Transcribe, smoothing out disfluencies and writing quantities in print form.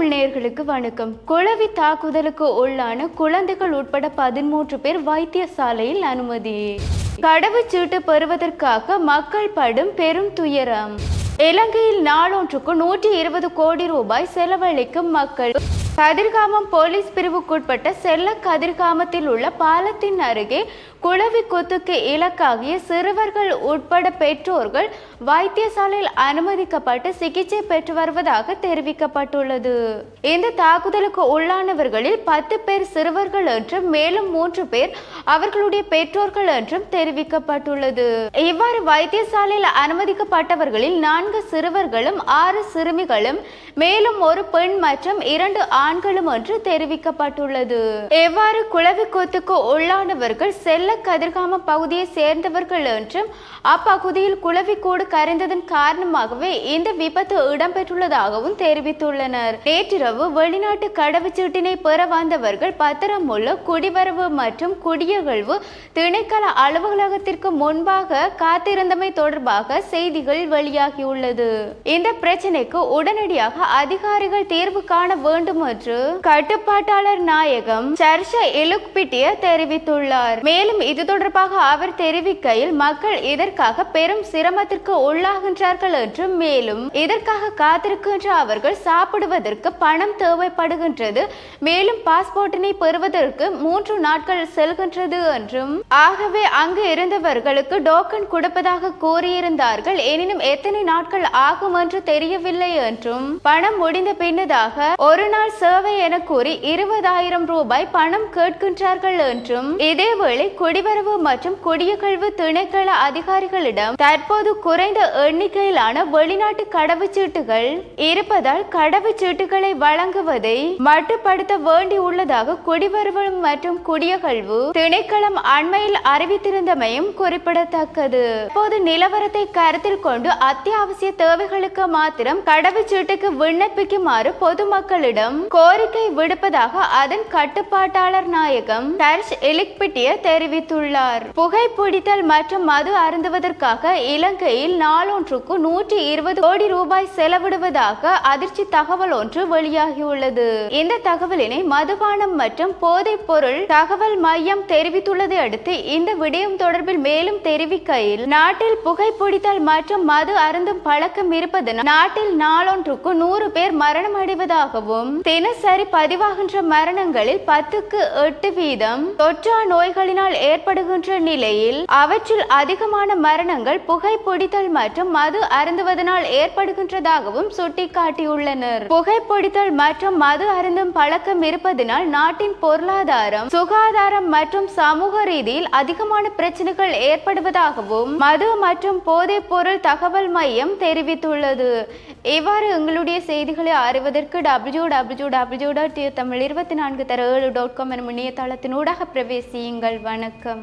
தமிழ் நேயர்களுக்கு வணக்கம். குளவி தாக்குதலுக்கு உள்ளான குழந்தைகள் உட்பட 13 பேர் வைத்தியசாலையில் அனுமதி. கடவுச்சீட்டு பெறுவதற்காக மக்கள் படும் பெரும் துயரம். இலங்கையில் நாளொன்றுக்கு 120 கோடி ரூபாய் செலவழிக்கும் மக்கள். கதிர்காமம் போலீஸ் பிரிவுக்குட்பட்ட செல்ல கதிர்காமத்தில் உள்ள பாலத்தின் அருகே குளவி கொத்துக்கு இலக்காகிய சிறுவர்கள் உட்பட பெற்றோர்கள் வைத்தியசாலையில் அனுமதிக்கப்பட்டு சிகிச்சை பெற்று வருவதாக தெரிவிக்கப்பட்டுள்ளது. இந்த தாக்குதலுக்கு உள்ளானவர்களில் 10 பேர் சிறுவர்கள் என்றும் மேலும் 3 பேர் அவர்களுடைய பெற்றோர்கள் என்றும் தெரிவிக்கப்பட்டுள்ளது. இவ்வாறு வைத்தியசாலையில் அனுமதிக்கப்பட்டவர்களில் 4 சிறுவர்களும் 6 சிறுமிகளும் மேலும் ஒரு பெண் மற்றும் 2 ஆண்களும் என்று தெரிவிக்கப்பட்டுள்ளது. எவ்வாறு குளவி கொத்துக்கு உள்ளானவர்கள் செல்ல கதிர்காம பகுதியை சேர்ந்தவர்கள் என்றும் அப்பகுதியில் குளவிக்கூடு கரைந்ததன் காரணமாகவே இந்த விபத்து இடம்பெற்றுள்ளதாகவும் தெரிவித்துள்ளனர். நேற்றிரவு வெளிநாட்டு கடவுச்சீட்டினை பெற வந்தவர்கள் பத்திரமுள்ள குடிவரவு மற்றும் குடியகழ்வு திணைக்கள அலுவலகத்திற்கு முன்பாக காத்திருந்தமை தொடர்பாக செய்திகள் வெளியாகியுள்ளது. இந்த பிரச்சினைக்கு உடனடியாக அதிகாரிகள் தீர்வு காண வேண்டும் என்று கட்டுப்பாட்டாளர் நாயகம் சர்ஷ இலுக்பிட்டிய தெரிவித்துள்ளார். மேலும் இது தொடர்பாக அவர் தெரிவிக்கையில் மக்கள் இதற்காக பெரும் சிரமத்திற்கு உள்ளாகின்றார்கள் என்றும் மேலும் இதற்காக காத்திருக்கின்ற அவர்கள் சாப்பிடுவதற்கு பணம் தேவைப்படுகின்றது, மேலும் பாஸ்போர்ட்டினை பெறுவதற்கு 3 நாட்கள் செல்கின்றது என்றும் ஆகவே அங்கு இருந்தவர்களுக்கு டோக்கன் கொடுப்பதாக கூறியிருந்தார்கள். எனினும் எத்தனை நாட்கள் ஆகும் என்று தெரியவில்லை என்றும் பணம் முடிந்த பின்னதாக ஒரு நாள் சேவை என கூறி 20,000 ரூபாய் பணம் கேட்கின்றார்கள் என்றும் இதேவேளை குடிவரவு மற்றும் குடியகழ்வு திணைக்கள அதிகாரிகளிடம் தற்போது குறைந்த எண்ணிக்கையிலான வெளிநாட்டு கடவுச்சீட்டுகள் இருப்பதால் கடவுச்சீட்டுகளை வழங்குவதை மட்டுப்படுத்த வேண்டியுள்ளதாக குடிவரவு மற்றும் குடியகழ்வு திணைக்களம் அண்மையில் அறிவித்திருந்தமையும் குறிப்பிடத்தக்கது. இப்போது நிலவரத்தை கருத்தில் கொண்டு அத்தியாவசிய தேவைகளுக்கு மாத்திரம் கடவுச்சீட்டுக்கு விண்ணப்பிக்குமாறு பொதுமக்களிடம் கோரிக்கை விடுப்பதாக அதன் கட்டுப்பாட்டாளர் நாயகம் சர்ஷ் இலுக்பிட்டிய தெரிவித்துள்ளார். புகைப்பிடித்தல் மற்றும் மது அருந்துவதற்காக இலங்கையில் நாளொன்றுக்கு 120 கோடி ரூபாய் செலவிடுவதாக அதிர்ச்சி தகவல் ஒன்று வெளியாகியுள்ளது. இந்த தகவலினை மதுபானம் மற்றும் போதைப் பொருள் தகவல் மையம் தெரிவித்துள்ளதை அடுத்து இந்த விடயம் தொடர்பில் மேலும் தெரிவிக்கையில் நாட்டில் புகைப்பிடித்தல் மற்றும் மது அருந்தும் பழக்கம் இருப்பதனால் நாட்டில் நாளொன்றுக்கு 100 பேர் மரணம் அடைவதாகவும் தினசரி பதிவாகின்ற மரணங்களில் 10க்கு 8 வீதம் தொற்றா நோய்களினால் ஏற்படுகின்ற நிலையில் அவற்றில் அதிகமான மரணங்கள் புகைப்பிடித்தல் மற்றும் மது அருந்துவதனால் ஏற்படுகின்றதாகவும் சுட்டிக்காட்டியுள்ளனர். புகைப்பிடித்தல் மற்றும் மது அருந்தும் பழக்கம் இருப்பதனால் நாட்டின் பொருளாதாரம், சுகாதாரம் மற்றும் சமூக ரீதியில் அதிகமான பிரச்சனைகள் ஏற்படுவதாகவும் மது மற்றும் போதைப் பொருள் தகவல் மையம் தெரிவித்துள்ளது. இவ்வாறு எங்களுடைய செய்திகளை அறிவதற்கு www.tamil24.com எனும் இணையதளத்தினூடாக பிரவேசியுங்கள். வணக்கம்.